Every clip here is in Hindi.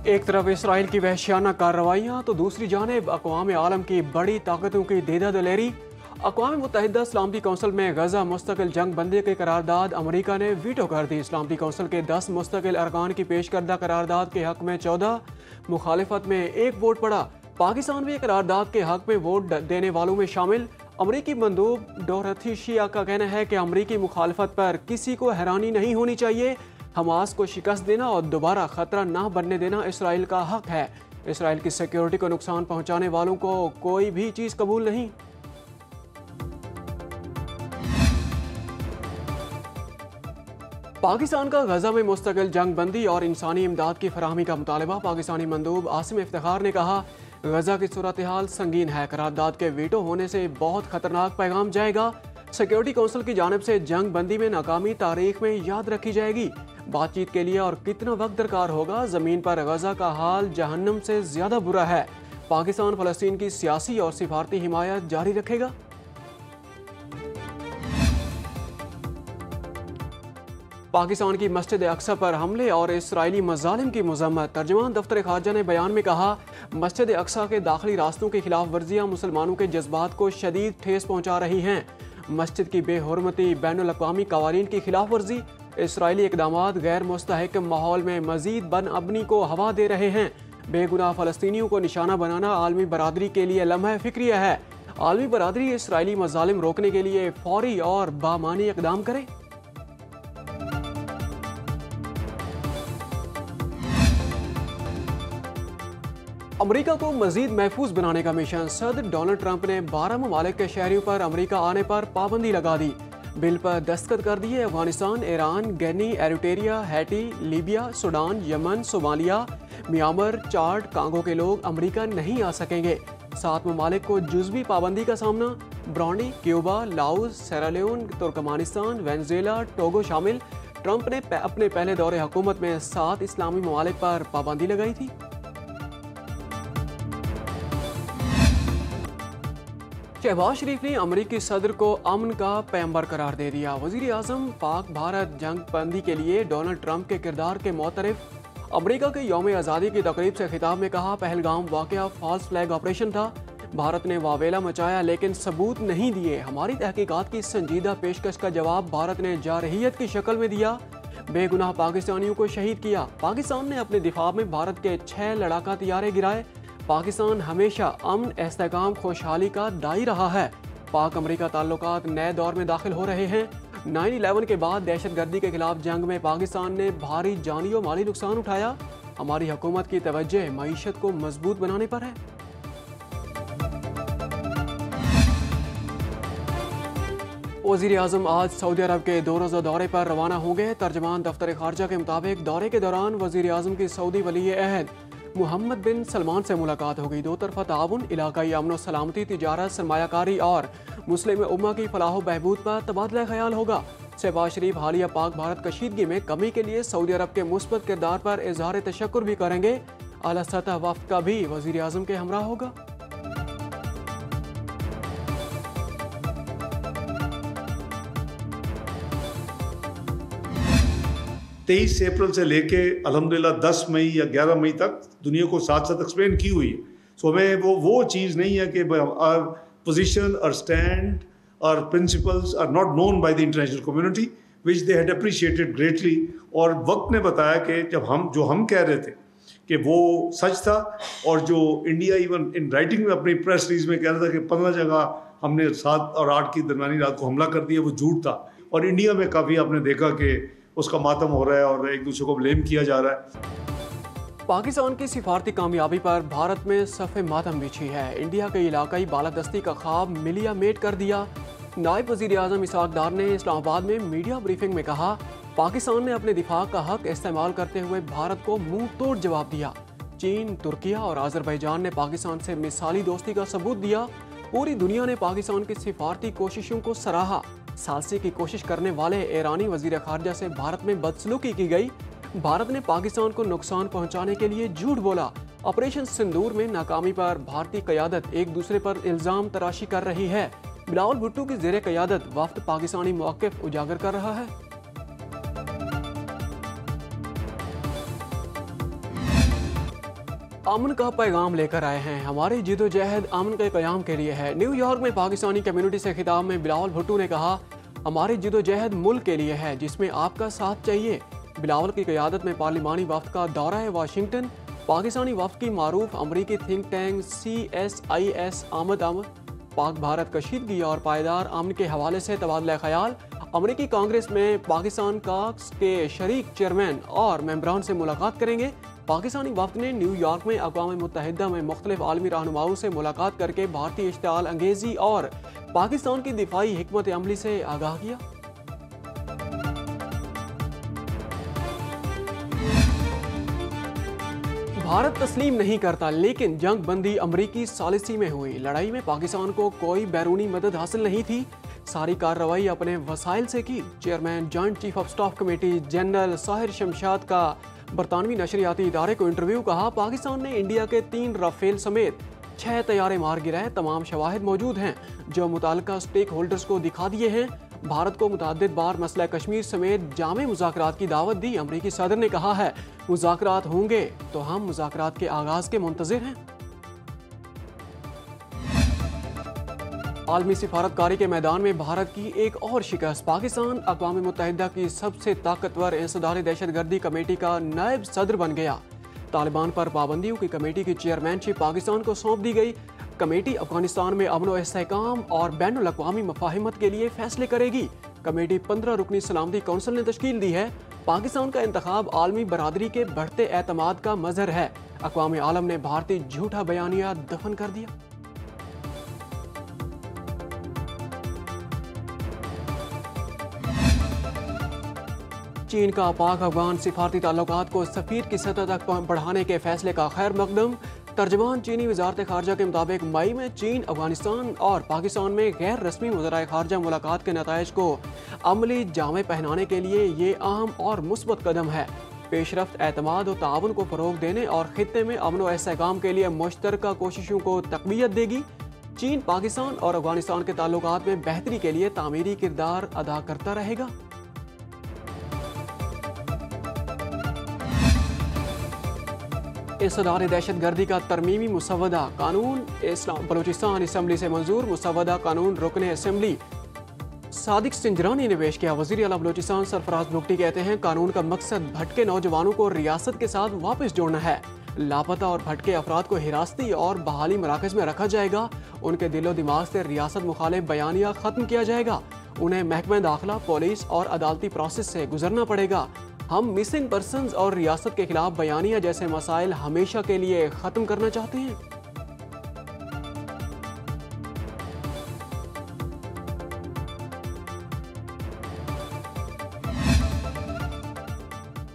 एक तरफ इसराइल की वहशियाना कार्रवाइयाँ तो दूसरी जानिब अक़वाम आलम की बड़ी ताकतों की देदा दलेरी। अक़वाम मुत्तहिदा सलामती कौंसिल में गजा मुस्तकिल जंग बंदी की करारदाद अमरीका ने वीटो कर दी। सलामती कौंसिल के 10 मुस्तकिल अरकान की पेश करदा करारदाद के हक में 14, मुखालिफत में 1 वोट पड़ा। पाकिस्तान भी करारदाद के हक में वोट देने वालों में शामिल। अमरीकी मंदूब डोरथी शिया का कहना है कि अमरीकी मुखालफत पर किसी को हैरानी नहीं होनी चाहिए। हमास को शिकस्त देना और दोबारा खतरा ना बनने देना इसराइल का हक है। इसराइल की सिक्योरिटी को नुकसान पहुंचाने वालों को कोई भी चीज कबूल नहीं। पाकिस्तान का गजा में मुस्तकिल जंग बंदी और इंसानी इमदाद की फराहमी का मुतालबा। पाकिस्तानी मंदूब आसिम इफ्तिखार ने कहा, गजा की सूरत हाल संगीन है। करारदाद के वीटो होने से बहुत खतरनाक पैगाम जाएगा। सिक्योरिटी कौंसिल की जानिब से जंग बंदी में नाकामी तारीख में याद रखी जाएगी। बातचीत के लिए और कितना वक्त दरकार होगा। जमीन पर गजा का हाल जहन्नम से ज्यादा बुरा है। पाकिस्तान फलस्तीन की सियासी और सिफारती हिमायत जारी रखेगा। पाकिस्तान की मस्जिद अक्सा पर हमले और इसराइली मजालिम की मजम्मत। तर्जुमान दफ्तर खारजा ने बयान में कहा, मस्जिद अक्सा के दाखिली रास्तों की खिलाफ वर्जियाँ मुसलमानों के जज्बात को शदीद ठेस पहुँचा रही हैं। मस्जिद की बेहुरमती, बैनुल अक़वामी कवानीन की खिलाफ वर्जी, इसराइली इक़दामात गैर मुस्तहकम माहौल में मजीद बदअमनी को हवा दे रहे हैं। बेगुनाह फ़लस्तीनियों को निशाना बनाना आलमी बरादरी के लिए लम्हा फ़िक्रिया है। आलमी बरादरी इसराइली मजालिम रोकने के लिए फौरी और बामानी इक़दाम करे। अमरीका को मजीद महफूज बनाने का मिशन। सदर डोनाल्ड ट्रंप ने 12 ममालिक के शहरियों पर अमरीका आने पर पाबंदी लगा दी। बिल पर दस्तखत कर दिए। Afghanistan, Iran, Guinea, Eritrea, Haiti, Libya, Sudan, Yemen, Somalia, Myanmar, Chad, Congo के लोग अमरीका नहीं आ सकेंगे। 7 ममालिक को जुज़वी पाबंदी का सामना। Burundi, Cuba, Laos, Sierra Leone, Turkmenistan, Venezuela, Togo शामिल। ट्रंप ने अपने पहले दौरे हुकूमत में 7 इस्लामी ममालिक पर पाबंदी लगाई थी। शहबाज शरीफ ने अमरीकी सदर को अमन का पैगंबर करार दे दिया। वज़ीर आज़म पाक भारत जंग बंदी के लिए डोनाल्ड ट्रंप के किरदार के मोतरफ। अमरीका के यौम आज़ादी की तकरीब से खिताब में कहा, पहलगाम वाक़या फॉल्स फ्लैग ऑपरेशन था। भारत ने वावेला मचाया लेकिन सबूत नहीं दिए। हमारी तहकीकात की संजीदा पेशकश का जवाब भारत ने जारहियत की शक्ल में दिया। बेगुनाह पाकिस्तानियों को शहीद किया। पाकिस्तान ने अपने दिफा में भारत के 6 लड़ाका तैयारे गिराए। पाकिस्तान हमेशा अमन, इस्तेहकाम, खुशहाली का दाई रहा है। पाक अमरीका ताल्लुकात नए दौर में दाखिल हो रहे हैं। 9/11 के बाद दहशतगर्दी के खिलाफ जंग में पाकिस्तान ने भारी जानी और माली नुकसान उठाया। हमारी हुकूमत की तवज्जो मईशत को मजबूत बनाने पर है। वज़ीर आज़म आज सऊदी अरब के 2 रोज़ा दौरे पर रवाना होंगे। तर्जुमान दफ्तर खारजा के मुताबिक दौरे के दौरान वज़ीर आज़म की सऊदी वली अहद मोहम्मद बिन सलमान से मुलाकात होगी। 2 तरफ़ा ताउन, इलाकाई अमन और सलामती, तिजारत, सरमायाकारी और मुस्लिम उम्मा की फलाह बहबूद पर तबादला ख्याल होगा। शहबाज शरीफ हालिया पाक भारत कशीदगी में कमी के लिए सऊदी अरब के मुस्बत किरदार पर इजहार तशक्कुर भी करेंगे। आला सतह वफ़द का भी वज़ीर आज़म के हमरा होगा। 23 अप्रैल से लेके अल्हम्दुलिल्लाह 10 मई या 11 मई तक दुनिया को साथ साथ एक्सप्लेन की हुई है। सो हमें वो चीज़ नहीं है कि आवर पोजीशन और स्टैंड और principles are not known by the international community which they had appreciated greatly. और वक्त ने बताया कि जब हम कह रहे थे कि वो सच था, और जो इंडिया इवन इन राइटिंग में अपनी प्रेस रिलीज में कह रहा था कि 15 जगह हमने 7 और 8 की दरमियानी रात को हमला कर दिया, वो झूठ था। और इंडिया में काफ़ी आपने देखा कि उसका मातम हो रहा है और एक दूसरे को ब्लेम किया जा रहा है। पाकिस्तान की सिफारती कामयाबी पर भारत में सफ़े मातम बिछी है। इंडिया के इलाकाई बालादस्ती का ख्वाब मिलिया मेट कर दिया। नायब वज़ीर आज़म इसहाक डार ने इस्लामाबाद में मीडिया ब्रीफिंग में कहा, पाकिस्तान ने अपने दिफा का हक इस्तेमाल करते हुए भारत को मुंह तोड़ जवाब दिया। चीन, तुर्किया और आज़रबाईजान ने पाकिस्तान से मिसाली दोस्ती का सबूत दिया। पूरी दुनिया ने पाकिस्तान की सिफारती कोशिशों को सराहा। सालसी की कोशिश करने वाले ईरानी वज़ीर खारजा से भारत में बदसलूकी की गई। भारत ने पाकिस्तान को नुकसान पहुंचाने के लिए झूठ बोला। ऑपरेशन सिंदूर में नाकामी पर भारतीय क़यादत एक दूसरे पर इल्ज़ाम तराशी कर रही है। बिलावल भुट्टो की ज़ेरे क़यादत वफ़द पाकिस्तानी मौक़िफ़ उजागर कर रहा है। अमन का पैगाम लेकर आए हैं। हमारी जिदोजहद अमन के क़याम के लिए है। न्यूयॉर्क में पाकिस्तानी कम्युनिटी से खिताब में बिलावल भुट्टो ने कहा, हमारी जिदोजहद मुल्क के लिए है जिसमें आपका साथ चाहिए। बिलावल की क़यादत में पार्लिमानी वफ्द का दौरा है वाशिंगटन। पाकिस्तानी वफ्द की मारूफ अमरीकी थिंक टैंक CSIS आमद पाक भारत कशीदगी और पायदार अमन के हवाले से तबादला ख्याल। अमरीकी कांग्रेस में पाकिस्तान काक्स के शरीक चेयरमैन और मेंबरान से मुलाकात करेंगे। पाकिस्तानी वफ्द ने न्यूयॉर्क में अक़वाम मुत्तहिदा में मुख्तलिफ आलमी रहनुमाओं से मुलाकात करके भारतीय इश्तिआल अंगेज़ी और पाकिस्तान की दिफाई हिकमत अमली से आगाह किया। भारत तस्लीम नहीं करता, लेकिन जंग बंदी अमरीकी सालिसी में हुई। लड़ाई में पाकिस्तान को कोई बैरूनी मदद हासिल नहीं थी। सारी कार्रवाई अपने वसाइल से की। Chairman joint chief of staff committee general Sahir Shamshad का बरतानवी नशरियाती इदारे को इंटरव्यू। कहा, पाकिस्तान ने इंडिया के 3 राफेल समेत 6 तैयारे मार गिराए। तमाम शवाहिद मौजूद हैं जो मुताल्लिका स्टेक होल्डर्स को दिखा दिए हैं। भारत को मुतअद्दिद बार मसला कश्मीर समेत जामे मुज़ाकरात की दावत दी। अमरीकी सदर ने कहा है, मुज़ाकरात होंगे तो हम मुज़ाकरात के आगाज़ के मुंतज़िर हैं। आलमी सिफारतकारी के मैदान में भारत की एक और शिकस्त। पाकिस्तान अक़वाम मुत्तहिदा की सबसे ताकतवर इंसदादी दहशतगर्दी कमेटी का नायब सदर बन गया। तालिबान पर पाबंदियों की कमेटी की चेयरमैनशिप पाकिस्तान को सौंप दी गई। कमेटी अफगानिस्तान में अमन व इस्तेहकाम और बैनुल अक़वामी मफाहिमत के लिए फैसले करेगी। कमेटी 15 रुकनी सलामती कौंसिल ने तश्कील दी है। पाकिस्तान का इंतखाब आलमी बरादरी के बढ़ते एतमाद का मजहर है। अक़वाम आलम ने भारतीय झूठा बयानिया दफन कर दिया। चीन का पाक अफगान सिफारती ताल्लुकात को सफीर की सतह तक बढ़ाने के फैसले का खैर मकदम। तर्जमान चीनी वजारत खारजा के मुताबिक मई में चीन, अफगानिस्तान और पाकिस्तान में गैर रस्मी वज़राए खारजा मुलाकात के नताइज को अमली जामे पहनाने के लिए ये अहम और मुस्बत कदम है। पेशरफ्त, एतमाद और ताउन को फ़रोग देने और खित्ते में अमन व इस्तेहकाम के लिए मुश्तरका कोशिशों को तक़वियत देगी। चीन पाकिस्तान और अफगानिस्तान के ताल्लुकात में बेहतरी के लिए तामीरी किरदार अदा करता रहेगा। इंसदादी दहशतगर्दी का तरमीमी मुसव्वदा कानून बलूचिस्तान असम्बली से मंजूर। मुसव्वदा कानून रुकने असम्बली सादिक सिंजरानी ने पेश किया। वज़ीर आला बलूचिस्तान सरफराज बुगटी कहते हैं, कानून का मकसद भटके नौजवानों को रियासत के साथ वापस जोड़ना है। लापता और भटके अफराद को हिरासती और बहाली मराकज़ में रखा जाएगा। उनके दिलो दिमाग से रियासत मुखालिफ बयानिया ख़त्म किया जाएगा। उन्हें महकमा दाखिला, पुलिस और अदालती प्रोसेस से गुजरना पड़ेगा। हम मिसिंग पर्सन्स और रियासत के खिलाफ बयानिया जैसे मसाइल हमेशा के लिए ख़त्म करना चाहते हैं।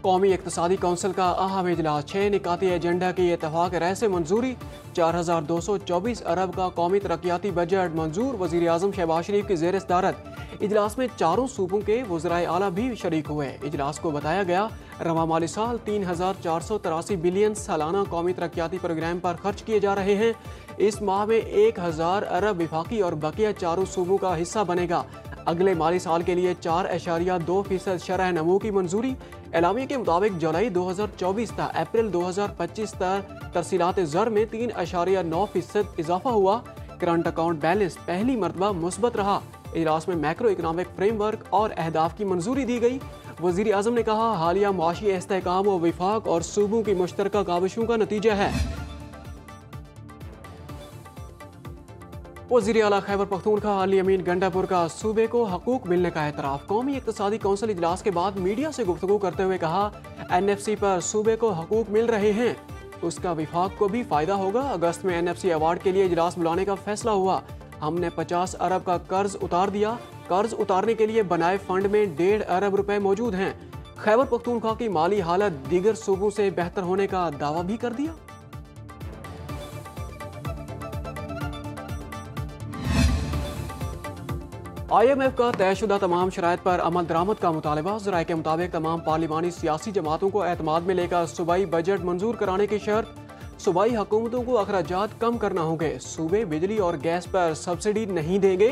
कौमी इक़्तिसादी कौंसिल का अहम इजलास। 6 निकाती एजेंडा की इत्तफाक राय से मंजूरी। 4224 अरब का कौमी तरक्याती बजट मंजूर। वज़ीर आज़म शहबाज शरीफ की ज़ेर सदारत इजलास में चारों सूबों के वज़राए आला भी शरीक हुए। इजलास को बताया गया, रवा माली साल 3483 बिलियन सालाना कौमी तरक्याती प्रोग्राम पर खर्च किए जा रहे हैं। इस माह में 1000 अरब विफाकी और बकिया चारों सूबों का हिस्सा बनेगा। अगले माली साल के लिए 4.2% शरह नमू की मंजूरी। एलामिया के मुताबिक जुलाई 2024 तक अप्रैल 2025 तक तरसीलात ज़र में 3.9% इजाफा हुआ। करंट अकाउंट बैलेंस पहली मरतबा मुस्बत रहा। इजलास में मैक्रो इकनॉमिक फ्रेमवर्क और अहदाफ की मंजूरी दी गई। वज़ीर आज़म ने कहा, हालिया मुआशी इस्तेहकाम व विफाक और सूबों की मुश्तरका काविशों का नतीजा है। वज़ीर आला खैबर पख्तूनख्वा अली अमीन गंडापुर का सूबे को हकूक मिलने का एतराफ़। कौमी इक़्तिसादी कौंसिल इजलास के बाद मीडिया से गुफ्तगू करते हुए कहा, NFC पर सूबे को हकूक मिल रहे हैं, उसका विफाक को भी फ़ायदा होगा। अगस्त में NFC अवार्ड के लिए इजलास बुलाने का फैसला हुआ। हमने 50 अरब का कर्ज उतार दिया। कर्ज उतारने के लिए बनाए फंड में 1.5 अरब रुपए मौजूद हैं। खैबर पख्तूनख्वा की माली हालत दीगर सूबों से बेहतर होने का दावा भी कर दिया। IMF का तयशुदा तमाम शराइत पर अमल दरामद का मुतालबा। ज़राए के मुताबिक तमाम पार्लिमानी सियासी जमातों को एतमाद में लेकर सूबाई बजट मंजूर कराने की शर्त। सूबाई हुकूमतों को अखराजात कम करना होंगे। सूबे बिजली और गैस पर सब्सिडी नहीं देंगे।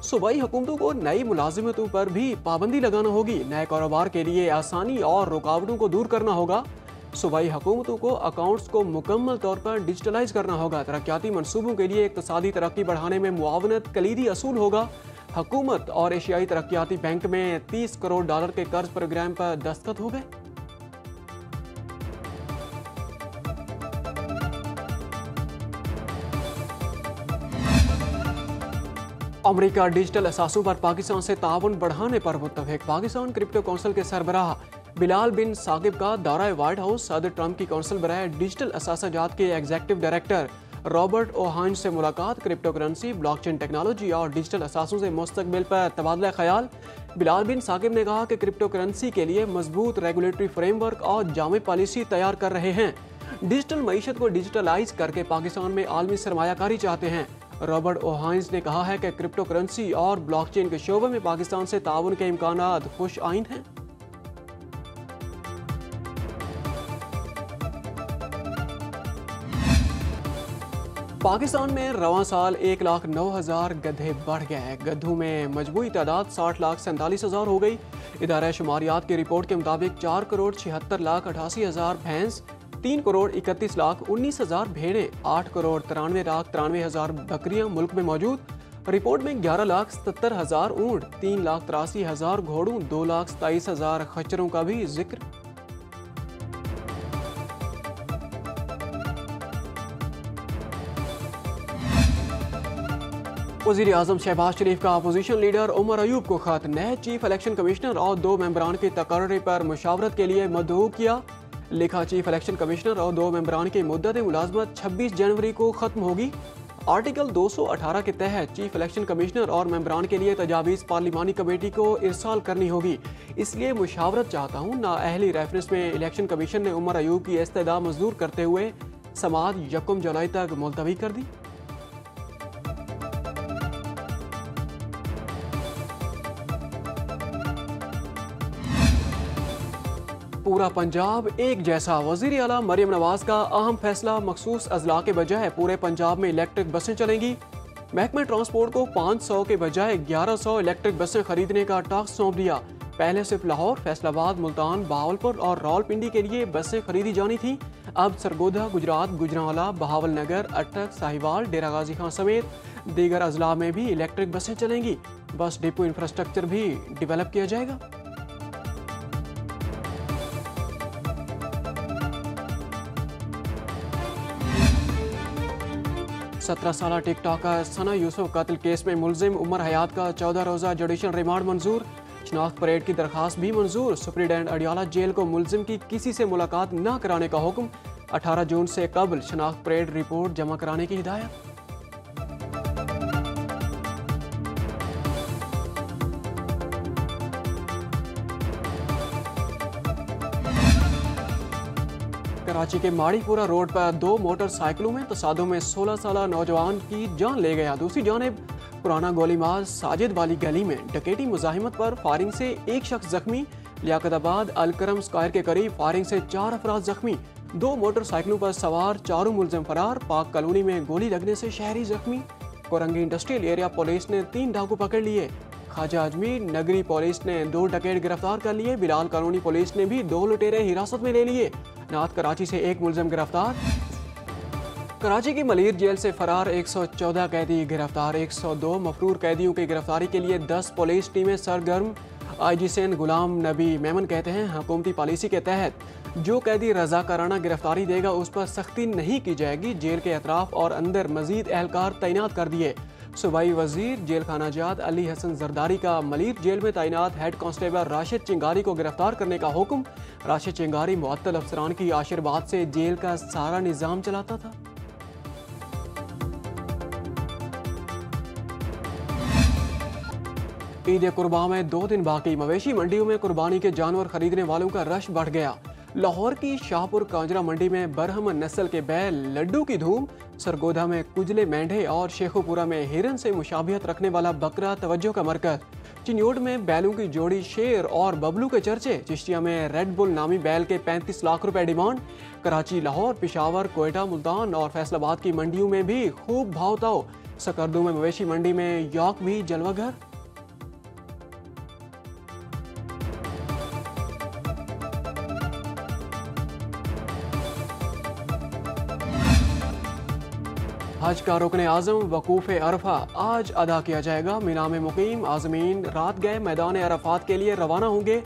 सूबाई हुकूमतों को नई मुलाजिमतों पर भी पाबंदी लगाना होगी। नए कारोबार के लिए आसानी और रुकावटों को दूर करना होगा। सूबाई हुकूमतों को अकाउंट्स को मुकम्मल तौर पर डिजिटलाइज करना होगा। तरक्याती मनसूबों के लिए इक्तिसादी तरक्की बढ़ाने में मुआवनत कलीदी असूल होगा। हुकूमत और एशियाई तरक्याती बैंक में $30 करोड़ के कर्ज प्रोग्राम पर दस्तखत हो गए। अमेरिका डिजिटल असासों पर पाकिस्तान से ताउन बढ़ाने पर मुत्तफिक। पाकिस्तान क्रिप्टो काउंसिल के सरबराह बिलाल बिन साकिब का दौरा व्हाइट हाउस। सदर ट्रंप की काउंसिल बराए डिजिटल असासाजात के एग्जीक्यूटिव डायरेक्टर रॉबर्ट ओहाइन से मुलाकात। क्रिप्टो करेंसी, ब्लॉकचेन टेक्नोलॉजी और डिजिटल असासों से मुस्तकबिल पर तबादला ख्याल। बिलाल बिन साकिब ने कहा कि क्रिप्टो करेंसी के लिए मजबूत रेगुलेटरी फ्रेमवर्क और जामे पॉलिसी तैयार कर रहे हैं। डिजिटल मईशत को डिजिटलाइज करके पाकिस्तान में आलमी सरमायाकारी चाहते हैं। रॉबर्ट ओहाइंस ने कहा है कि क्रिप्टो करेंसी और ब्लॉकचेन के शोबे में पाकिस्तान से ताउन के इम्कानात खुश आइन हैं। पाकिस्तान में रवां साल 1,09,000 गधे बढ़ गए हैं। गधों में मजमूई तादाद 60,47,000 हो गई। इदारा शुमारियात की रिपोर्ट के मुताबिक 4,76,88,000 भैंस, 3,31,19,000 भेड़ें, 8,93,93,000 बकरियां मुल्क में मौजूद। रिपोर्ट में 11,77,000 ऊंट, 3,83,000 घोड़ों, 2,27,000 खच्चरों का भी जिक्र। वज़ीर आज़म शहबाज शरीफ का अपोजिशन लीडर उमर अयूब को खत। नए चीफ इलेक्शन कमिश्नर और 2 मेंबरान की तकर्री पर मुशावरत के लिए मदऊ किया। लिखा, चीफ इलेक्शन कमिश्नर और 2 मेंबरान की मुद्दत मुलाजमत 26 जनवरी को खत्म होगी। आर्टिकल 218 के तहत चीफ इलेक्शन कमिश्नर और मेंबरान के लिए तजावीज़ पार्लिमानी कमेटी को इरसाल करनी होगी। इसलिए मुशावरत चाहता हूँ। नाअहली रेफरेंस में इलेक्शन कमीशन ने उमर अयूब की इस्तदा मंजूर करते हुए समाअत 1 जुलाई तक मुलतवी कर दी। पूरा पंजाब एक जैसा। वज़ीर आला मरियम नवाज का अहम फैसला, मखसूस अजला के बजाय पूरे पंजाब में इलेक्ट्रिक बसें चलेंगी। महकमे ट्रांसपोर्ट को 500 के बजाय 1100 इलेक्ट्रिक बसें खरीदने का टास्क सौंप दिया। पहले सिर्फ लाहौर, फैसलाबाद, मुल्तान, बहावलपुर और रावलपिंडी के लिए बसें खरीदी जानी थी। अब सरगोधा, गुजरात, गुजरांवाला, बहावलनगर, अटक, साहिवाल, डेरा गाजी खान समेत दीगर अजला में भी इलेक्ट्रिक बसें चलेंगी। बस डिपो इंफ्रास्ट्रक्चर भी डेवलप किया जाएगा। 17 साल टिकटॉकर सना यूसुफ कत्ल केस में मुलजिम उमर हयात का 14 रोज़ा जुडिशल रिमांड मंजूर। शनाख्त परेड की दरखास्त भी मंजूर। सुप्रीडेंट अडियाला जेल को मुलजिम की किसी से मुलाकात न कराने का हुक्म। 18 जून से कबल शनाख्त परेड रिपोर्ट जमा कराने की हिदायत। कराची के माड़ीपुरा रोड पर 2 मोटरसाइकिलों में तसादुम में 16 साल नौजवान की जान ले गया। दूसरी जानिब पुराना गोलीमार साजिद वाली गली में डकैती मुजाहिमत पर फायरिंग से एक शख्स जख्मी। लियाकताबाद अलकरम स्क्वायर के करीब फायरिंग से 4 अफराद जख्मी। 2 मोटरसाइकिलों पर सवार 4 मुलजिम फरार। पाक कॉलोनी में गोली लगने से शहरी जख्मी। कोरंगी इंडस्ट्रियल एरिया पुलिस ने 3 डाकू पकड़ लिए। ख्वाजा अजमीर नगरी पुलिस ने 2 डकैत गिरफ्तार कर लिए। बिलाल कॉलोनी पुलिस ने भी 2 लुटेरे हिरासत में ले लिए। नाथ कराची से 1 मुलजिम गिरफ्तार। कराची की मलीर जेल से फरार 114 कैदी गिरफ्तार। 102 मफरूर कैदियों की गिरफ्तारी के लिए 10 पुलिस टीमें सरगर्म। IG सैन गुलाम नबी मेमन कहते हैं, हुकूमती पॉलिसी के तहत जो कैदी रजाकाराना गिरफ्तारी देगा उस पर सख्ती नहीं की जाएगी। जेल के अतराफ और अंदर मजीद एहलकार तैनात कर दिए। सूबाई वजीर जेल खाना जात अली हसन जरदारी का मलीर जेल में तैनात हेड कांस्टेबल राशिद चिंगारी को गिरफ्तार करने का हुक्म। राशिद चिंगारी मुअत्तल अफसरान की आशीर्वाद से जेल का सारा निजाम चलाता था। ईद कुर्बा में 2 दिन बाकी। मवेशी मंडियों में कुर्बानी के जानवर खरीदने वालों का रश बढ़ गया। लाहौर की शाहपुर कांजरा मंडी में बरहमन नस्ल के बैल लड्डू की धूम। सरगोधा में कुजले मेंढे और शेखोपुरा में हिरन से मुशाबियत रखने वाला बकरा तवज्जो का मरकज। चिन्योट में बैलों की जोड़ी शेर और बबलू के चर्चे। चिश्तिया में रेड बुल नामी बैल के 35 लाख रुपए डिमांड। कराची, लाहौर, पेशावर, कोयटा, मुल्तान और फैसलाबाद की मंडियों में भी खूब भाव-ताव। सकरदू में मवेशी मंडी में यॉक भी जलवागर। हज का रुकन आज़म वकूफ़ अरफा आज अदा किया जाएगा। मीना में मुकीम आज़मीन रात गए मैदान अरफात के लिए रवाना होंगे,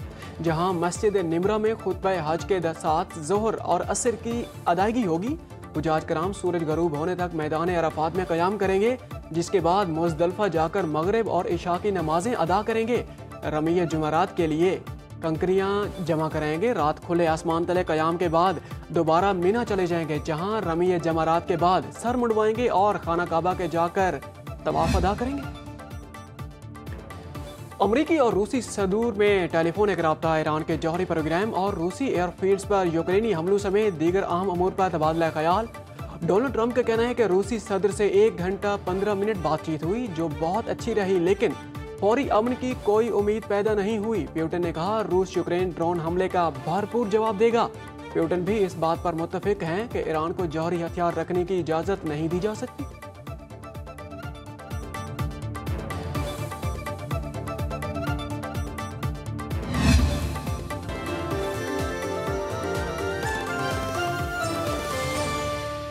जहां मस्जिद निमरा में खुतबा हज के साथ ज़ोहर और असर की अदायगी होगी। हुजाज कराम सूरज गरूब होने तक मैदान अरफात में क़याम करेंगे, जिसके बाद मुज़दलिफ़ा जाकर मगरिब और इशा की नमाजें अदा करेंगे। रमीय जुमरात के लिए कंकरियां जमा कराएंगे। रात खुले आसमान तले क़याम के बाद दोबारा मीना चले जाएंगे, जहां रमीय जमारात के बाद सर मुड़वाएंगे और खाना काबा के जाकर तवाफ अदा करेंगे। अमरीकी और रूसी सदूर में टेलीफोनिक रब्ता, ईरान के जौहरी प्रोग्राम और रूसी एयरफील्ड्स पर यूक्रेनी हमलों समेत दीगर अहम अमूर पर तबादला ख्याल। डोनाल्ड ट्रंप का कहना है कि रूसी सदर से 1 घंटा 15 मिनट बातचीत हुई, जो बहुत अच्छी रही, लेकिन फौरी अमन की कोई उम्मीद पैदा नहीं हुई। प्यूटन ने कहा रूस यूक्रेन ड्रोन हमले का भरपूर जवाब देगा। प्यूटन भी इस बात पर मुत्तफिक हैं कि ईरान को जौहरी हथियार रखने की इजाज़त नहीं दी जा सकती।